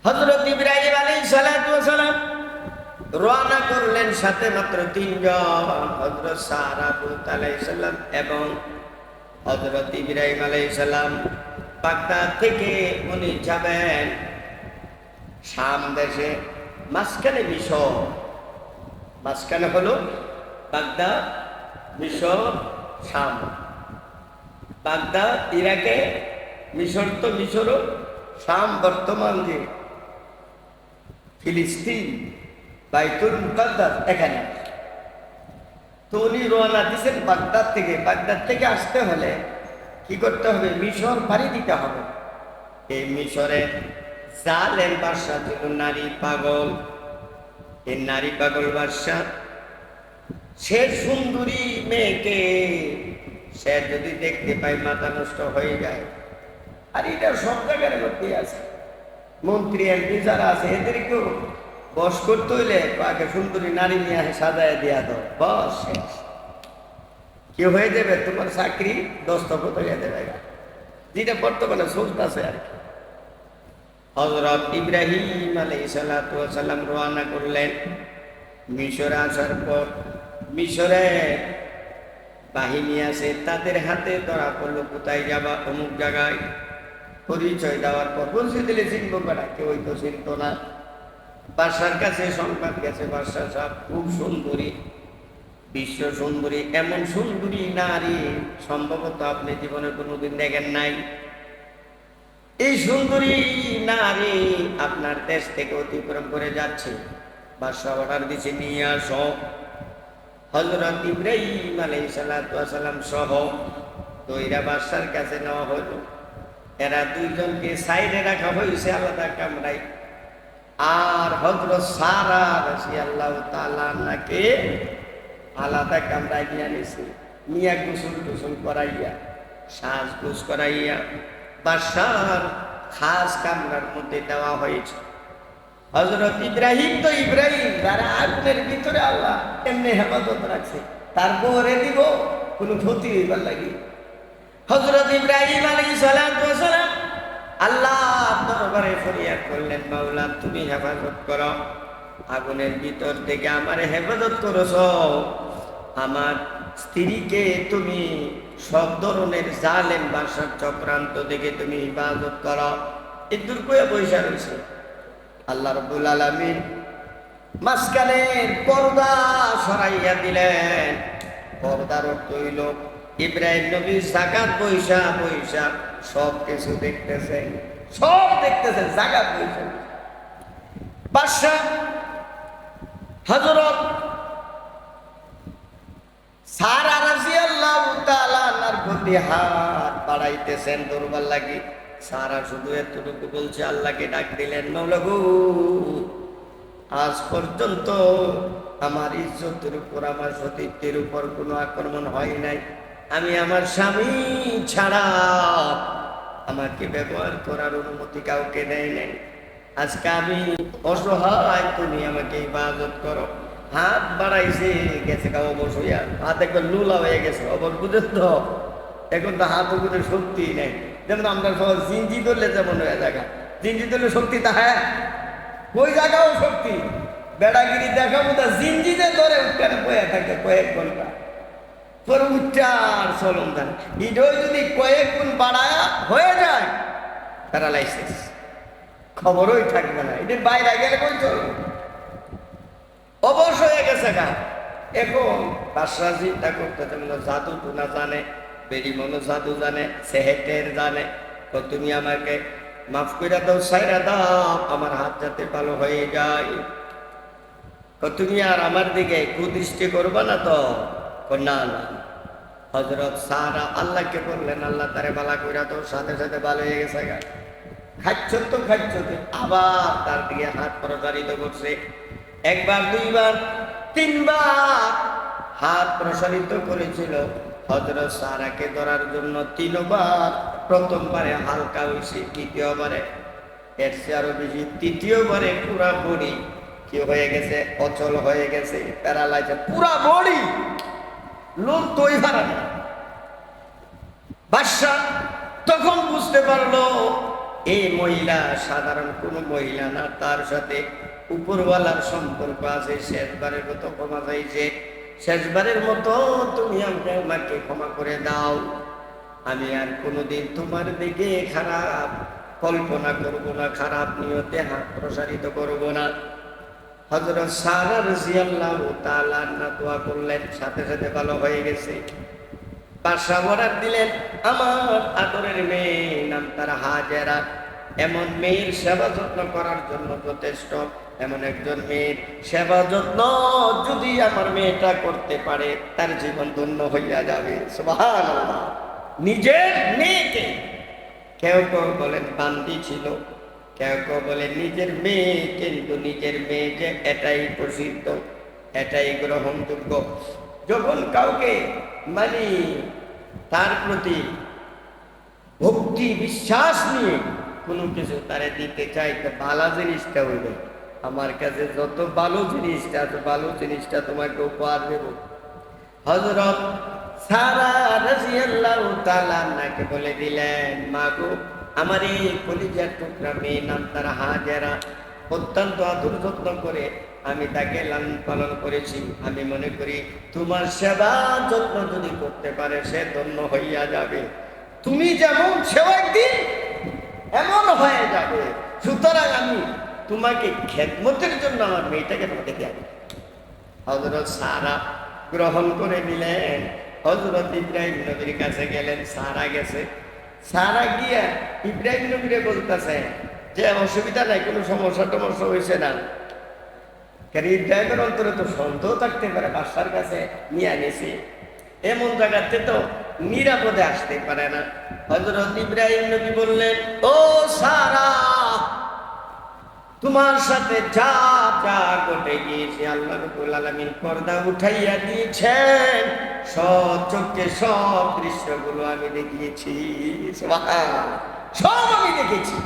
হযরত ইব্রাহিম আলাইহিস সালাতু ওয়াস সালাম রওনা করলেন, সাথে মাত্র 3 জন, হযরত সারা আলাইহিস সালাম এবং হযরত ইব্রাহিম আলাইহিস সালাম। বাগদাদ থেকে উনি যাবেন শাম দেশে, মাঝখানে মিশর, মাঝখানে হলো বাগদাদ, মিশর, শাম। বাগদাদ ইরাকে, মিশর তো মিশরও, শাম বর্তমান যে ফিলিস্তিন, বাইতুল মুকাদ্দাস এখানে। তো উনি রওনা দিয়েছেন বাগদাদ থেকে। বাগদাদ থেকে আসতে হলে কি করতে হবে? মিশর পাড়ি দিতে হবে। এই মিশরে জালেম বাদশা ছিল নারী পাগল। এই নারী পাগল বাদশা, সে সুন্দরী মেয়েকে সে যদি দেখতে পায় মাথা নষ্ট হয়ে যায়। আর এটা সব জায়গার মধ্যে আছে। মন্ত্রী এমপি যারা আছে এদেরকেও বস করতে হইলে আগে সুন্দরী নারী নিয়ে সাজায় দিয়া দাও, বস শেষ। কি হয়ে যাবে? তোমার চাকরি দস্তখত হয়ে যাবে, যেটা বর্তমানে চলতেছে আর কি। হযরত ইব্রাহিম আলাইহিস সালাতু ওয়াস সালাম রওনা করলেন। মিশরে আসার পর মিশরে বাহিনী আছে, তাদের হাতে ধরা পড়লো, কোথায় যাবা? অমুক জায়গায়। পরিচয় দেওয়ার পর বলছে দিলে চিনবো বেড়া, কেউ তো চিনত না। বাদশার কাছে সংবাদ গেছে, বাদশা সাহেব খুব সুন্দরী, বিশ্ব সুন্দরী, এমন সুন্দরী নারী সম্ভবত আপনি জীবনে কোনোদিন দেখেন নাই। এই সুন্দরী নারী আপনার দেশ থেকে অতিক্রম করে যাচ্ছে। বাদশাহ অর্ডার দিছে, নিয়ে আসো। হযরত ইব্রাহিম আলাইহিস সালাতু ওয়াস সালাম সহ দইরা বাদশার কাছে নেওয়া হলো। এরা দুইজনকে সাইডে রাখা হয়েছে আলাদা কামরায়। আর হযরত সারা রাদিয়াল্লাহু তাআলা নাকে আলাদা কামরায় নিয়ে নিছে। নিয়ে গোসল টোসল করাইয়া, সাজগোজ করাইয়া বাদশার খাস কামরার মধ্যে দেওয়া হয়েছে। হযরত ইব্রাহিম তো ইব্রাহিম, যারা আগুনের ভিতরে আল্লাহ এমনি হেফাজত রাখছে, তারপরে দিব কোনো ক্ষতি হইবার লাগি। হযরত ইব্রাহিম আলাইহিস সালাতু ওয়াস সালাম আল্লাহ দরবারে ফরিয়াদ করলেন, মাওলা তুমি হেফাজত করো, আগুনের ভিতর থেকে আমার হেফাজত করছ, আমার স্ত্রীকে তুমি সব ধরনের জালেম বাদশার চক্রান্ত থেকে তুমি হেফাজত করো। এদুর কয়ে পয়সা রয়েছে। আল্লাহ রাব্বুল আলামিন মাঝখানের পর্দা সরাইয়া দিলেন। পর্দার অর্থ হইল ইব্রাহিম নবী যাকাত পয়সা পয়সা সব কিছু দেখতেছেন, সব দেখতেছেন, যাকাত পয়সা। বাদশা হযরত সারা রাদিয়াল্লাহু তাআলা আনহার প্রতি হাত বাড়াইতেছেন দরবার লাগি। সারা শুধু এতটুকু বলছে, আল্লাহকে ডাক দিলেন, মাওলা গো, আজ পর্যন্ত আমার ইজ্জতের উপর, আমার সতীত্বের উপর কোনো আক্রমণ হয় নাই। আমি আমার স্বামী ছাড়া আমাকে ব্যবহার করার অনুমতি কাউকে দেয় নাই। আজকে আমি অসহায়, তুমি আমাকে ইবাদত করো। হাত বাড়াইছে, গেছে গা অবশ হইয়া, হাত একবার লুলা হয়ে গেছে, অবশ বুঝেন তো। এখন তো হাত উপরে শক্তি নেই। যেমন আমরা সব জিঞ্জি ধরলে যেমন হয়ে জায়গা, জিঞ্জি ধরলে শক্তি তা হ্যাঁ, ওই জায়গাও শক্তি। বেড়াগিরি দেখাবো তা জিঞ্জিতে ধরে উঠে বয়ে থাকে কয়েক ঘন্টা, পরে উচ্চার চলন দেন। ইডই যদি কয়েক গুণ বাড়ায় হয়ে যায় প্যারালাইসিস, খবরই থাকবে না। এটির বাইরে গেলে কই চলবে, অবশ হয়ে গেছে গা। এখন বাদশা চিন্তা করতেছে, জাদু টুনা জানে, বেরি মনো জাদু জানে, সেহেটের জানে, তো তুমি আমাকে মাফ করে দাও, সাইরা দাও, আমার হাত যাতে ভালো হয়ে যায়। তুমি আর আমার দিকে কুদৃষ্টি করবা না তো? না না। হযরত সারা আল্লাহকে বললেন, আল্লাহ তারে বালা কইরা তো, সাথে সাথে ভালো হয়ে গেছে গা। খাচ্ছ তো খাচ্ছ, আবার তার দিকে হাত প্রসারিত করছে। একবার, দুইবার, তিনবার হাত প্রসারিত করেছিল হযরত সারাকে ধরার জন্য। তিনবার, প্রথমবারে হালকা হয়েছে, দ্বিতীয়বারে এর চেয়ে আরো বেশি, তৃতীয়বারে পুরা বডি কি হয়ে গেছে, অচল হয়ে গেছে, প্যারালাইজ, পুরা বডি লোক তৈ হারানো। বাদশা তখন বুঝতে পারলো এই মহিলা সাধারণ কোনো মহিলা না, তার সাথে উপরওয়ালার সম্পর্ক আছে। শেষবারের মতো ক্ষমা চাইছে, শেষবারের মতো তুমি আমাকে ক্ষমা করে দাও, আমি আর কোনোদিন তোমার দিকে খারাপ কল্পনা করব না, খারাপ নিয়তে হাত প্রসারিত করব না। হযরত সারা রাদিয়াল্লাহু তাআলা আনহা দোয়া করলেন, সাথে সাথে ভালো হয়ে গেছে। বাদশা অর্ডার দিলেন, আমার আদরের মেয়ে নাম তার হাজেরা, এমন মেয়ের সেবা যত্ন করার জন্য যথেষ্ট। এমন একজন মেয়ের সেবা যত্ন যদি আমার মেয়েটা করতে পারে, তার জীবন ধন্য হইয়া যাবে। সুবহানাল্লাহ। নিজের মেয়েকে, কেউ কেউ বলেন বান্দি ছিল, কেউ কেউ বলেন নিজের মেয়ে, কিন্তু নিজের মেয়ে যে এটাই প্রসিদ্ধ, এটাই গ্রহণযোগ্য। যখন কাউকে মানে তার প্রতি ভক্তি বিশ্বাস নিয়ে কোনো কিছু তারে দিতে চাই, তো ভালো জিনিসটা হইবে, আমার কাছে যত ভালো জিনিসটা আছে, ভালো জিনিসটা তোমাকে উপহার দেব। হযরত সারা রাদিয়াল্লাহু তাআলা আনহাকে বলে দিলেন, মা গো, আমার এই কলিজার টুকরা মেয়ে নাম তার হাজেরা, অত্যন্ত আদর যত্ন করে আমি তাকে লালন পালন করেছি। আমি মনে করি তোমার সেবা যত্ন যদি করতে পারে, সে ধন্য হইয়া যাবে। তুমি যেমন সেও একদিন এমন হয়ে যাবে। সুতরাং আমি তোমাকে খেদমতের জন্য আমার মেয়েটাকে তোমাকে দেব। হযরত সারা গ্রহণ করে নিলেন। হযরত ইব্রাহিম নবীর কাছে গেলেন, সারা গেছে। সারা গিয়া ইব্রাহিম নবীরে বলতেছে যে অসুবিধা নাই, কোনো সমস্যা টমস্যা হয়েছে না। কারণ ইব্রাহিমের অন্তরে তো সন্দেহ থাকতে পারে, বাদশার কাছে নিয়ে আনেছি, এমন জায়গাতে তো নিরাপদে আসতে পারে না। হযরত ইব্রাহিম নবী বললেন, ও সারা, তোমার সাথে যা যা ঘটে গিয়েছে আল্লাহ রাব্বুল আলামিন পর্দা উঠাইয়া দিয়েছেন, সব চোখে সব দৃশ্যগুলো আমি দেখিয়েছি। সুবহানাল্লাহ, সব আমি দেখেছি।